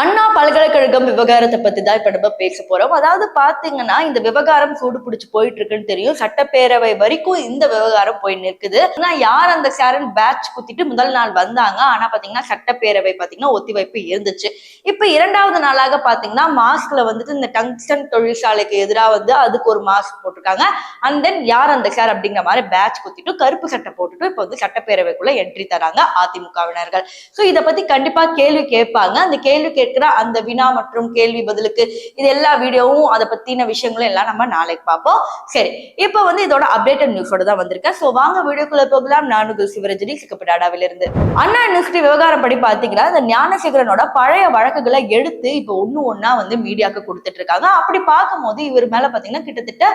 அண்ணா பல்கலைக்கழகம் விவகாரத்தை பத்தி தான் இப்ப நம்ம பேச போறோம். அதாவது பாத்தீங்கன்னா இந்த விவகாரம் சூடு பிடிச்சு போயிட்டு இருக்குன்னு தெரியும். சட்டப்பேரவை வரைக்கும் இந்த விவகாரம் போய் நிற்குது. ஆனா யார் அந்த சாரன் பேட்ச் குத்திட்டு முதல் நாள் வந்தாங்க. ஆனா பாத்தீங்கன்னா சட்டப்பேரவை பாத்தீங்கன்னா ஒத்திவைப்பு இருந்துச்சு. இப்ப இரண்டாவது நாளாக பாத்தீங்கன்னா மாஸ்க்ல வந்துட்டு இந்த டங்ஸ்டன் தொழிற்சாலைக்கு எதிராக வந்து அதுக்கு ஒரு மாஸ்க் போட்டிருக்காங்க. அண்ட் தென் யார் அந்த சார் அப்படிங்கிற மாதிரி பேட்ச் குத்திட்டு கருப்பு சட்டை போட்டுட்டு இப்ப வந்து சட்டப்பேரவைக்குள்ள என்ட்ரி தராங்க அதிமுகவினர்கள். சோ இதை பத்தி கண்டிப்பா கேள்வி கேட்பாங்க. அந்த கேள்வி கேட்கிற அந்த வினா மற்றும் கேள்வி பதிலுக்கு இது எல்லா வீடியோவும் அதை பத்தின விஷயங்களும் எல்லாம் நம்ம நாளைக்கு பார்ப்போம். சரி, இப்ப வந்து இதோட அப்டேட்டட் நியூஸோட தான் வந்திருக்கேன். சோ வாங்க வீடியோக்குள்ள போகலாம். நான் சிவரஞ்சனி சிக்கப்படாடாவில இருந்து. அண்ணா யூனிவர்சிட்டி விவகாரம் படி பாத்தீங்கன்னா இந்த ஞானசேகரனோட பழைய வழக்குகளை எடுத்து இப்ப ஒண்ணா வந்து மீடியாவுக்கு கொடுத்துட்டு இருக்காங்க. அப்படி பார்க்கும்போது இவர் மேல பாத்தீங்கன்னா கிட்டத்தட்ட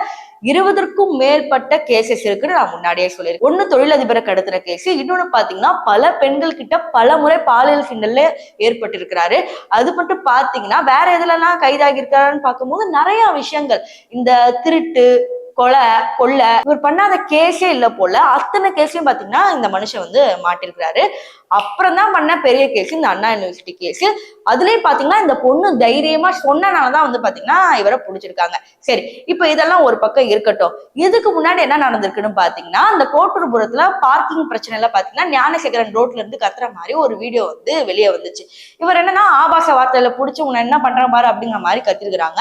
20க்கும் மேற்பட்ட கேசஸ் இருக்குன்னு நான் முன்னாடியே சொல்லியிருக்கேன். ஒண்ணு தொழிலதிபரை கடத்துற கேஸ், இன்னொன்னு பாத்தீங்கன்னா பல பெண்கள் கிட்ட பல முறை பாலியல் கிண்டல்ல ஏற்பட்டு இருக்கிறாரு. அது மட்டும் பாத்தீங்கன்னா வேற எதுலலாம் கைதாகி இருக்காருன்னு பார்க்கும்போது நிறைய விஷயங்கள், இந்த திருட்டு, கொள்ள இவர் பண்ணாத கேஸே இல்ல போல. அத்தனை கேஸையும் பாத்தீங்கன்னா இந்த மனுஷன் வந்து மாட்டிருக்கிறாரு. அப்புறம் தான் பண்ண பெரிய கேஸ் இந்த அண்ணா யூனிவர்சிட்டி கேஸ். அதுலயும் பாத்தீங்கன்னா இந்த பொண்ணு தைரியமா சொன்னனாலதான் வந்து பாத்தீங்கன்னா இவரை புடிச்சிருக்காங்க. சரி, இப்ப இதெல்லாம் ஒரு பக்கம் இருக்கட்டும். இதுக்கு முன்னாடி என்ன நடந்திருக்குன்னு பாத்தீங்கன்னா இந்த கோட்டூர்புரத்துல பார்க்கிங் பிரச்சனைல பாத்தீங்கன்னா ஞானசேகரன் ரோட்ல இருந்து கத்துற மாதிரி ஒரு வீடியோ வந்து வெளியே வந்துச்சு. இவர் என்னன்னா ஆபாச வார்த்தையில புடிச்சு உன்னை என்ன பண்ற பாரு அப்படிங்கிற மாதிரி கத்திருக்கிறாங்க.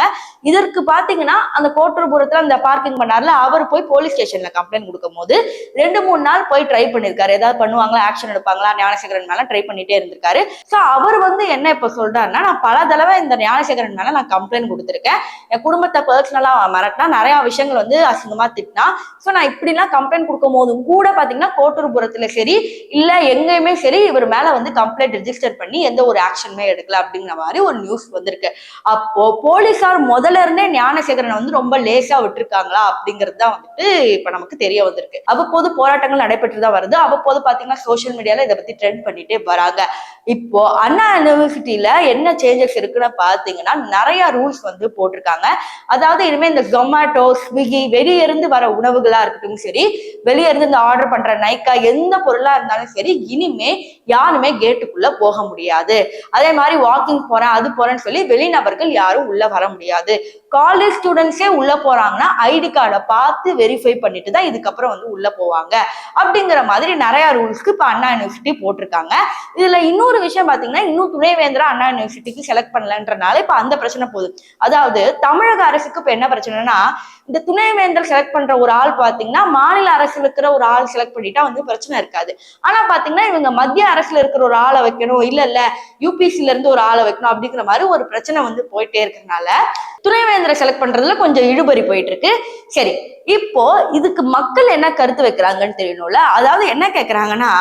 இதற்கு பாத்தீங்கன்னா அந்த கோட்டூர்புரத்துல அந்த பார்க்கிங் பண்ணார்ல, அவர் போய் போலீஸ் ஸ்டேஷன்ல கம்ப்ளைண்ட் கொடுக்கும் போது 2-3 நாள் போய் ட்ரை பண்ணிருக்காரு. ஏதாவது பண்ணுவாங்களா, ஆக்ஷன் எடுப்பாங்களா, ஞானசேகரன் மேல ட்ரை பண்ணிட்டே இருந்திருக்காரு. சோ அவர் வந்து என்ன இப்ப சொல்றாருன்னா, நான் பல தடவை இந்த ஞானசேகரன் மேல நான் கம்ப்ளைண்ட் கொடுத்திருக்கேன். என் குடும்பத்தை பர்சனலா மிரட்டினா, நிறைய விஷயங்கள் வந்து அசிங்கமா திட்டினா. சோ நான் இப்படி எல்லாம் கம்ப்ளைண்ட் கொடுக்கும் போதும் கூட பாத்தீங்கன்னா கோட்டூர்புரத்துல சரி இல்ல எங்கேயுமே சரி இவர் மேல வந்து கம்ப்ளைண்ட் ரெஜிஸ்டர் பண்ணி எந்த ஒரு ஆக்ஷனுமே எடுக்கல அப்படிங்கிற மாதிரி ஒரு நியூஸ் வந்திருக்கு. அப்போ போலீசார் முதல்ல இருந்தே ஞானசேகரனை வந்து ரொம்ப லேசா விட்டுருக்காங்களா அப்படிங்கிறது தான் வந்துட்டு இப்ப நமக்கு தெரிய வந்திருக்கு. அவ்வப்போது போராட்டங்கள் நடைபெற்றுதான் வருது. அவ்வப்போது பாத்தீங்கன்னா சோசியல் மீடியால இதை பத்தி ட்ரெண்ட் பண்ணிட்டே வராங்க. இப்போ அண்ணா யூனிவர்சிட்டியில என்ன சேஞ்சஸ் இருக்குன்னு பாத்தீங்கன்னா நிறைய ரூல்ஸ் வந்து போட்டிருக்காங்க. அதாவது இனிமே இந்த ஜொமேட்டோ, ஸ்விக்கி வெளியே இருந்து வர உணவுகளா இருக்கட்டும் சரி, வெளியே இருந்து இந்த ஆர்டர் பண்ற நைக்கா எந்த பொருளா இருந்தாலும் சரி, இனிமே யாருமே கேட்டுக்குள்ள போக முடியாது. அதே மாதிரி வாக்கிங் போறேன் அது போறேன்னு சொல்லி வெளிநபர்கள் யாரும் உள்ள வர முடியாது. காலேஜ் ஸ்டூடெண்ட்ஸே உள்ள போறாங்கன்னா ஐடி கார்டை பார்த்து வெரிஃபை பண்ணிட்டு தான் இதுக்கப்புறம் வந்து உள்ள போவாங்க அப்படிங்கிற மாதிரி நிறைய ரூல்ஸ்க்கு இப்ப அண்ணா யூனிவர்சிட்டி போட்டிருக்காங்க. இதுல இன்னொரு விஷயம் பாத்தீங்கன்னா, இன்னும் துணைவேந்தரா அண்ணா யூனிவர்சிட்டிக்கு செலக்ட் பண்ணலன்றனால இப்ப அந்த பிரச்சனை போகுது. அதாவது தமிழக அரசுக்கு இப்ப என்ன பிரச்சனைனா, இந்த துணைவேந்தர் செலக்ட் பண்ற ஒரு ஆள் பாத்தீங்கன்னா மாநில அரசுல இருக்கிற ஒரு ஆள் செலக்ட் பண்ணிட்டா வந்து பிரச்சனை இருக்காது. ஆனா பாத்தீங்கன்னா இவங்க மத்திய அரசுல இருக்கிற ஒரு ஆளை வைக்கணும், இல்ல யூபிசில இருந்து ஒரு ஆளை வைக்கணும் அப்படிங்கிற மாதிரி ஒரு பிரச்சனை வந்து போயிட்டே இருக்கிறதுனால துணைவேந்தரை செலக்ட் பண்றதுல கொஞ்சம் இழுபறி போயிட்டு இருக்கு. சரி, இப்போ இதுக்கு மக்கள் என்ன கருத்து வைக்கிறாங்கன்னு தெரியணும்ல. அதாவது என்ன கேக்குறாங்கன்னா,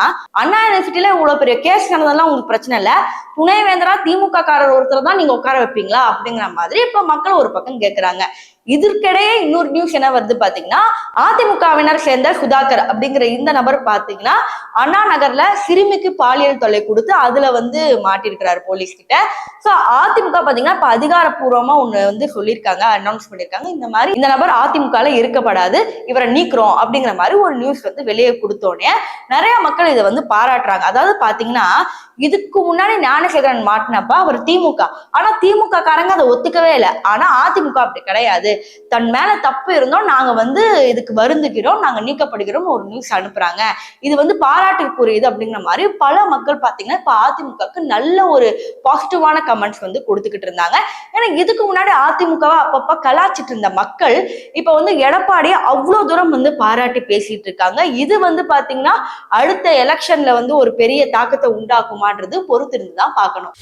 அண்ணா யூனிவர்சிட்டியில இவ்வளவு பெரிய கேஸ் நடந்ததெல்லாம் உங்களுக்கு பிரச்சனை இல்ல, துணைவேந்தரா திமுக காரர் ஒருத்தர் தான் நீங்க உட்கார வைப்பீங்களா அப்படிங்கிற மாதிரி இப்ப மக்கள் ஒரு பக்கம் கேக்குறாங்க. இதற்கிடையே இன்னொரு நியூஸ் என்ன வருது பாத்தீங்கன்னா, அதிமுகவினர் சேர்ந்த சுதாகர் அப்படிங்கிற இந்த நபர் பாத்தீங்கன்னா அண்ணா நகர்ல சிறுமிக்கு பாலியல் தொல்லை கொடுத்து அதுல வந்து மாட்டிருக்கிறாரு போலீஸ் கிட்ட. சோ அதிமுக பாத்தீங்கன்னா இப்ப அதிகாரப்பூர்வமா ஒண்ணு வந்து சொல்லியிருக்காங்க, அனௌன்ஸ் பண்ணிருக்காங்க, இந்த மாதிரி இந்த நபர் அதிமுகல இருக்கப்படாது, இவரை நீக்கிறோம் அப்படிங்கிற மாதிரி ஒரு நியூஸ் வந்து வெளியே கொடுத்தோடனே நிறைய மக்கள் இதை வந்து பாராட்டுறாங்க. அதாவது பாத்தீங்கன்னா இதுக்கு முன்னாடி ஞானசேகரன் மாட்டினப்ப அவர் திமுக, ஆனா திமுக காரங்க அதை ஒத்துக்கவே இல்லை. ஆனா அதிமுக அப்படி கிடையாது, தன் மேல தப்பு இருந்தோம் நாங்க வந்து இதுக்கு வருந்துகிறோம், நாங்க நீக்கப்படுகிறோம் ஒரு நியூஸ் அனுப்புறாங்க, இது வந்து பாராட்டுக்குரியது அப்படிங்கிற மாதிரி பல மக்கள் பாத்தீங்கன்னா இப்ப அதிமுகவுக்கு நல்ல ஒரு பாசிட்டிவான கமெண்ட்ஸ் வந்து கொடுத்துக்கிட்டு இருந்தாங்க. ஏன்னா இதுக்கு முன்னாடி அதிமுகவை அப்பப்ப கலாச்சிட்டு இருந்த மக்கள் இப்ப வந்து எடப்பாடியை அவ்வளவு தூரம் வந்து பாராட்டி பேசிட்டு இருக்காங்க. இது வந்து பாத்தீங்கன்னா அடுத்த எலெக்ஷன்ல வந்து ஒரு பெரிய தாக்கத்தை உண்டாக்குமான்றது பொறுத்திருந்து தான் பார்க்கணும்.